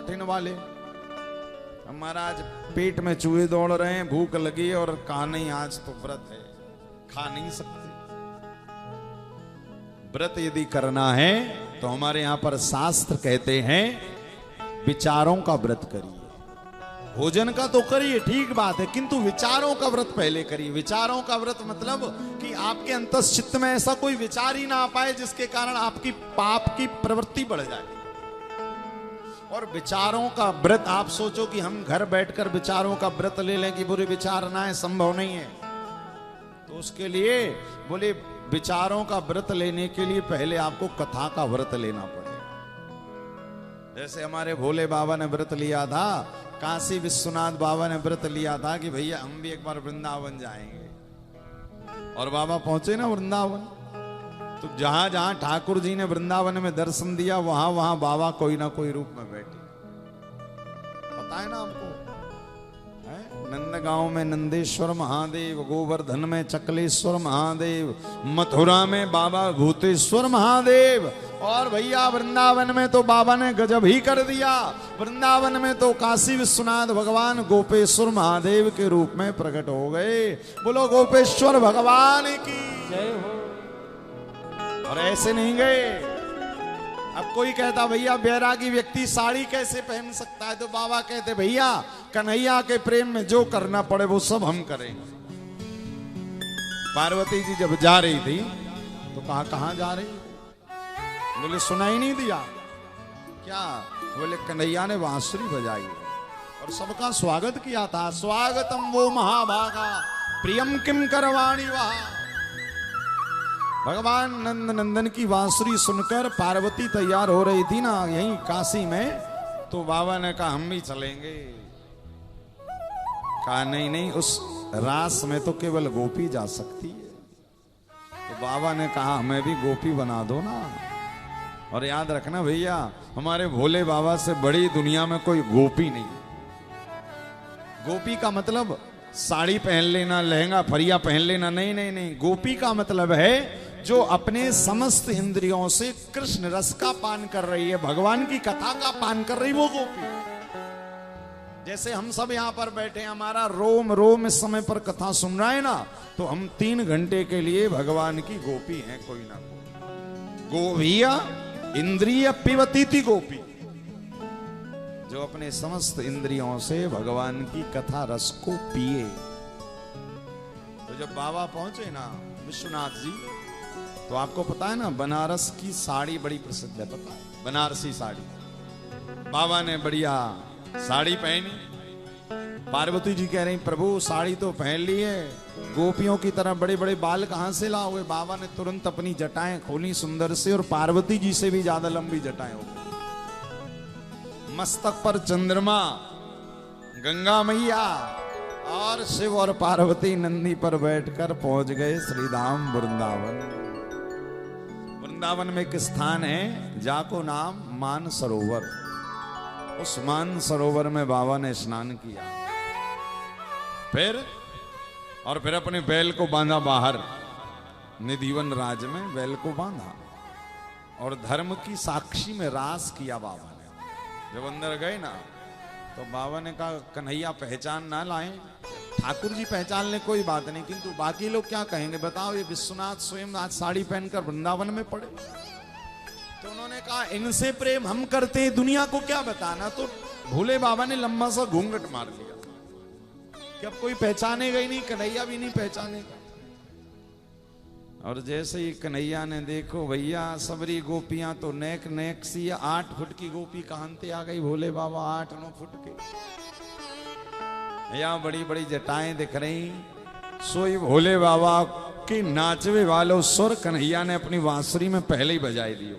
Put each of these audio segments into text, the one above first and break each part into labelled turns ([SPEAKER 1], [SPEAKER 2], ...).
[SPEAKER 1] कठिन वाले। महाराज पेट में चूहे दौड़ रहे हैं, भूख लगी और कहा नहीं आज तो व्रत है, खा नहीं सकते। व्रत यदि करना है तो हमारे यहां पर शास्त्र कहते हैं विचारों का व्रत करिए। भोजन का तो करिए, ठीक बात है, किंतु विचारों का व्रत पहले करिए। विचारों का व्रत मतलब कि आपके अंतःचित्त में ऐसा कोई विचार ही ना आ पाए जिसके कारण आपकी पाप की प्रवृत्ति बढ़ जाए। और विचारों का व्रत, आप सोचो कि हम घर बैठकर विचारों का व्रत ले लें कि बुरे विचार ना है, संभव नहीं है। तो उसके लिए बोले विचारों का व्रत लेने के लिए पहले आपको कथा का व्रत लेना पड़ेगा। जैसे हमारे भोले बाबा ने व्रत लिया था, काशी विश्वनाथ बाबा ने व्रत लिया था कि भैया हम भी एक बार वृंदावन जाएंगे। और बाबा पहुंचे ना वृंदावन, तो जहां जहां ठाकुर जी ने वृंदावन में दर्शन दिया वहां वहां बाबा कोई ना कोई रूप में बैठे। पता है ना आपको, नंदगांव में नंदेश्वर महादेव, गोवर्धन में चकलेश्वर महादेव, मथुरा में बाबा भूतेश्वर महादेव, और भैया वृंदावन में तो बाबा ने गजब ही कर दिया। वृंदावन में तो काशी विश्वनाथ भगवान गोपेश्वर महादेव के रूप में प्रकट हो गए। बोलो गोपेश्वर भगवान की जय हो। और ऐसे नहीं गए। अब कोई कहता भैया बैरागी व्यक्ति साड़ी कैसे पहन सकता है, तो बाबा कहते भैया कन्हैया के प्रेम में जो करना पड़े वो सब हम करेंगे। पार्वती जी जब जा रही थी तो कहा कहां जा रही, बोले सुनाई नहीं दिया क्या? बोले कन्हैया ने बांसुरी बजाई और सबका स्वागत किया था। स्वागतम वो महाभागा प्रियम किम करवाणी वहा। भगवान नंद नंदन की बांसुरी सुनकर पार्वती तैयार हो रही थी ना यहीं काशी में, तो बाबा ने कहा हम भी चलेंगे। कहा नहीं नहीं, उस रास में तो केवल गोपी जा सकती है। तो बाबा ने कहा हमें भी गोपी बना दो ना। और याद रखना भैया, हमारे भोले बाबा से बड़ी दुनिया में कोई गोपी नहीं। गोपी का मतलब साड़ी पहन लेना, लहंगा फरिया पहन लेना, नहीं नहीं नहीं। गोपी का मतलब है जो अपने समस्त इंद्रियों से कृष्ण रस का पान कर रही है, भगवान की कथा का पान कर रही, वो गोपी। जैसे हम सब यहाँ पर बैठे हैं, हमारा रोम रोम इस समय पर कथा सुन रहा है ना, तो हम 3 घंटे के लिए भगवान की गोपी हैं कोई ना कोई। गोभिया इंद्रिय पिबती थी गोपी, जो अपने समस्त इंद्रियों से भगवान की कथा रस को पिए। तो जब बाबा पहुंचे ना विश्वनाथ जी, तो आपको पता है ना बनारस की साड़ी बड़ी प्रसिद्ध है, पता है? बनारसी साड़ी। बाबा ने बढ़िया साड़ी पहनी। पार्वती जी कह रही प्रभु साड़ी तो पहन ली है, गोपियों की तरह बड़े बड़े बाल कहां से लाओगे? बाबा ने तुरंत अपनी जटाएं खोली सुंदर से, और पार्वती जी से भी ज्यादा लंबी जटाएं हो गई। मस्तक पर चंद्रमा, गंगा मैया और शिव और पार्वती नंदी पर बैठकर पहुंच गए श्रीधाम वृंदावन। वृंदावन में एक स्थान है जाको नाम मान सरोवर। उस मान सरोवर में बाबा ने स्नान किया, फिर अपने बैल को बांधा बाहर, निधिवन राज में बैल को बांधा और धर्म की साक्षी में रास किया बाबा ने। जब अंदर गए ना तो बाबा ने कहा कन्हैया पहचान ना लाएं, ठाकुर जी पहचान ले कोई बात नहीं, किंतु बाकी लोग क्या कहेंगे बताओ, ये विश्वनाथ स्वयं आज साड़ी पहनकर वृंदावन में पड़े। तो उन्होंने कहा इनसे प्रेम हम करते हैं, दुनिया को क्या बताना। तो भोले बाबा ने लंबा सा घूंघट मार लिया कि अब कोई पहचानेगा ही नहीं, कन्हैया भी नहीं पहचानेगा। और जैसे ही कन्हैया ने देखो भैया सबरी गोपियां तो नेक नेक सी, 8 फुट की गोपी कहांते आ गई, भोले बाबा 8-9 फुट के, यहाँ बड़ी बड़ी जटाएं दिख रही। सोई भोले बाबा के नाचवे वालों सुर कन्हैया ने अपनी बांसुरी में पहले ही बजाई दियो।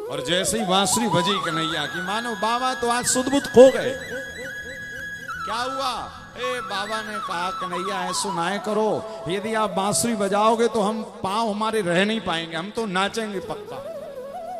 [SPEAKER 1] और जैसे ही बांसुरी बजी कन्हैया की, मानो बाबा तो आज सुध-बुध खो गए। क्या हुआ? बाबा ने कहा कन्हैया ऐसो ना करो, यदि आप बांसुरी बजाओगे तो हम पांव हमारे रह नहीं पाएंगे, हम तो नाचेंगे पक्का।